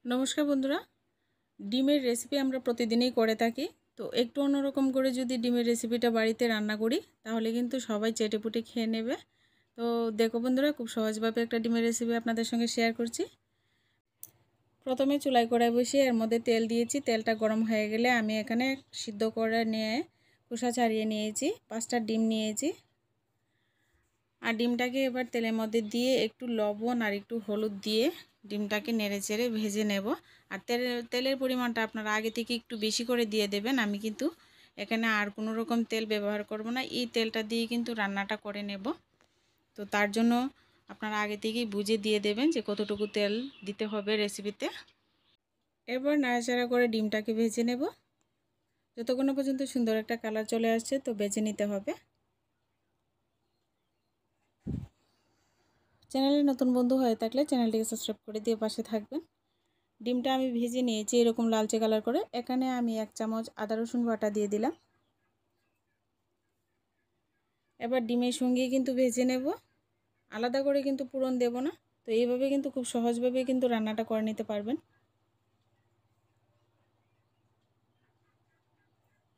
নমস্কার বন্ধুরা, ডিমের রেসিপি আমরা প্রতিদিনই করে থাকি। তো একটু অন্যরকম করে যদি ডিমের রেসিপিটা বাড়িতে রান্না করি তাহলে কিন্তু সবাই চেটেপুটে খেয়ে নেবে। তো দেখো বন্ধুরা, খুব সহজভাবে একটা ডিমের রেসিপি আপনাদের সঙ্গে শেয়ার করছি। প্রথমে চুলায় কড়াই বসিয়ে এর মধ্যে তেল দিয়েছি। তেলটা গরম হয়ে গেলে আমি এখানে সিদ্ধ করে নিয়ে খোসা ছাড়িয়ে নিয়েছি, 5টা ডিম নিয়েছি। আর ডিমটাকে এবার তেলের মধ্যে দিয়ে একটু লবণ আর একটু হলুদ দিয়ে ডিমটাকে নেড়েচেড়ে ভেজে নেব। আর তেলের পরিমাণটা আপনারা আগে থেকে একটু বেশি করে দিয়ে দেবেন। আমি কিন্তু এখানে আর কোনো রকম তেল ব্যবহার করব না, এই তেলটা দিয়ে কিন্তু রান্নাটা করে নেব। তো তার জন্য আপনারা আগে থেকেই বুঝে দিয়ে দেবেন যে কতটুকু তেল দিতে হবে রেসিপিতে। এবার নাড়াচাড়া করে ডিমটাকে ভেজে নেব যতক্ষণ পর্যন্ত সুন্দর একটা কালার চলে আসছে, তো ভেজে নিতে হবে। চ্যানেলে নতুন বন্ধু হয়ে থাকলে চ্যানেলটিকে সাবস্ক্রাইব করে দিয়ে পাশে থাকবেন। ডিমটা আমি ভেজে নিয়েছি এরকম লালচে কালার করে। এখানে আমি 1 চামচ আদা রসুন বাটা দিয়ে দিলাম। এবার ডিমের সঙ্গে কিন্তু ভেজে নেব, আলাদা করে কিন্তু পুরন দেব না। তো এইভাবে কিন্তু খুব সহজভাবে কিন্তু রান্নাটা করে নিতে পারবেন।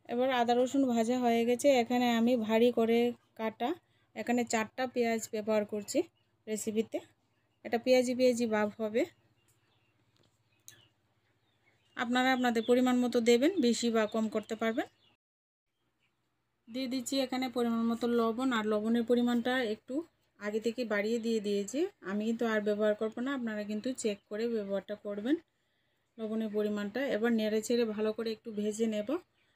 এবার আদা রসুন ভাজা হয়ে গেছে। এখানে আমি ভারী করে কাটা এখানে 4টা পেঁয়াজ ব্যবহার করছি রেসিপিতে। এটা পেঁয়াজি ভাব হবে। আপনারা আপনাদের পরিমাণ মতো দেবেন, বেশি বা কম করতে পারবেন। দিয়ে দিচ্ছি এখানে পরিমাণ মতো লবণ, আর লবণের পরিমাণটা একটু আগে থেকে বাড়িয়ে দিয়েছি। আমি কিন্তু আর ব্যবহার করব না, আপনারা কিন্তু চেক করে ব্যবহারটা করবেন লবণের পরিমাণটা। এবার নেড়ে ছেড়ে ভালো করে একটু ভেজে নেব।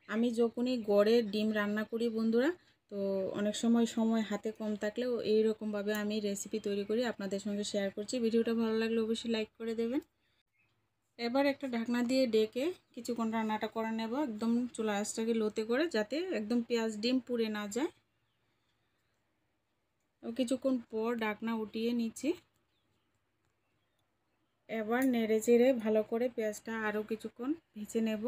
আমি যখনই গড়ের ডিম রান্না করি বন্ধুরা, তো অনেক সময় হাতে কম থাকলেও এইরকমভাবে আমি রেসিপি তৈরি করি আপনাদের সঙ্গে শেয়ার করছি। ভিডিওটা ভালো লাগলে অবশ্যই লাইক করে দেবেন। এবার একটা ঢাকনা দিয়ে ডেকে কিছুক্ষণ রান্নাটা করে নেব, একদম চুলা আঁচটাকে লোতে করে, যাতে একদম পেঁয়াজ ডিম পুড়ে না যায়। কিছুক্ষণ পর ঢাকনা উঠিয়ে নিচ্ছি। এবার নেড়ে চেড়ে ভালো করে পেঁয়াজটা আরও কিছুক্ষণ ভেজে নেব।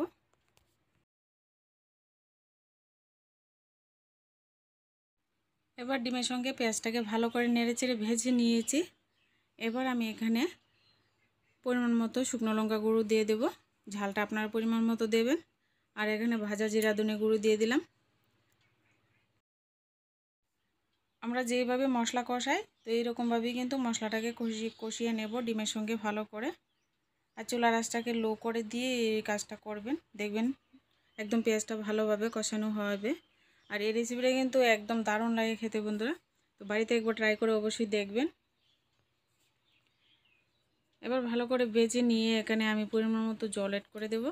এবার ডিমের সঙ্গে পেঁয়াজটাকে ভালো করে নেড়ে চেড়ে ভেজে নিয়েছি। এবার আমি এখানে পরিমাণ মতো শুকনো লঙ্কা গুঁড়ো দিয়ে দেব, ঝালটা আপনার পরিমাণ মতো দেবেন। আর এখানে ভাজা জিরা ধনে গুঁড়ো দিয়ে দিলাম। আমরা যেভাবে মশলা কষাই তো এইরকমভাবেই কিন্তু মশলাটাকে কষিয়ে নেব ডিমের সঙ্গে ভালো করে। আর চুলার আঁচটাকে লো করে দিয়ে এই কাজটা করবেন, দেখবেন একদম পেঁয়াজটা ভালোভাবে কষানো হবে। আর এই রেসিপিটা কিন্তু একদম দারুণ লাগে খেতে বন্ধুরা, তো বাড়িতে একবার ট্রাই করে অবশ্যই দেখবেন। এবার ভালো করে ভেজে নিয়ে এখানে আমি পরিমাণ মতো জল অ্যাড করে দেব।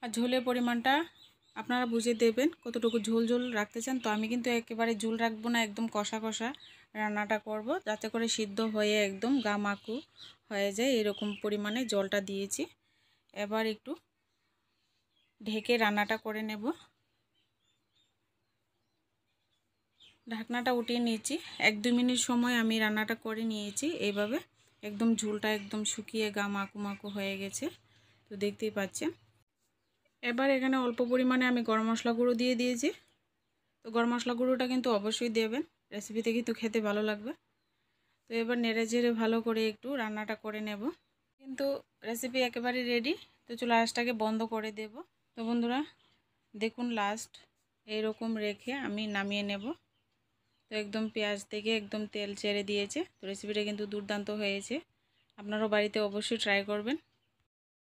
আর ঝোলের পরিমাণটা আপনারা বুঝে দেবেন কতটুকু ঝোল ঝোল রাখতে চান। তো আমি কিন্তু একেবারে ঝোল রাখবো না, একদম কষা কষা রান্নাটা করব, যাতে করে সিদ্ধ হয়ে একদম গামাখু হয়ে যায়। এরকম পরিমাণে জলটা দিয়েছি। এবার একটু ঢেকে রান্নাটা করে নেব। ঢাকনাটা উঠিয়ে নিয়েছি। 1-2 মিনিট সময় আমি রান্নাটা করে নিয়েছি। এইভাবে একদম ঝোলটা একদম শুকিয়ে গামাখু হয়ে গেছে, তো দেখতেই পাচ্ছেন। এবার এখানে অল্প পরিমাণে আমি গরম মশলা গুঁড়ো দিয়ে দিয়েছি। তো গরম মশলা গুঁড়োটা কিন্তু অবশ্যই দেবেন, রেসিপিতে কিন্তু খেতে ভালো লাগবে। তো এবার নেড়ে চেড়ে ভালো করে একটু রান্নাটা করে নেব। কিন্তু রেসিপি একেবারে রেডি। তো চুলা আঁচটাকে বন্ধ করে দেব। তো বন্ধুরা দেখুন, লাস্ট এইরকম রেখে আমি নামিয়ে নেব। তো একদম পেঁয়াজ থেকে একদম তেল ছেড়ে দিয়েছে। তো রেসিপিটা কিন্তু দুর্দান্ত হয়েছে, আপনারাও বাড়িতে অবশ্যই ট্রাই করবেন।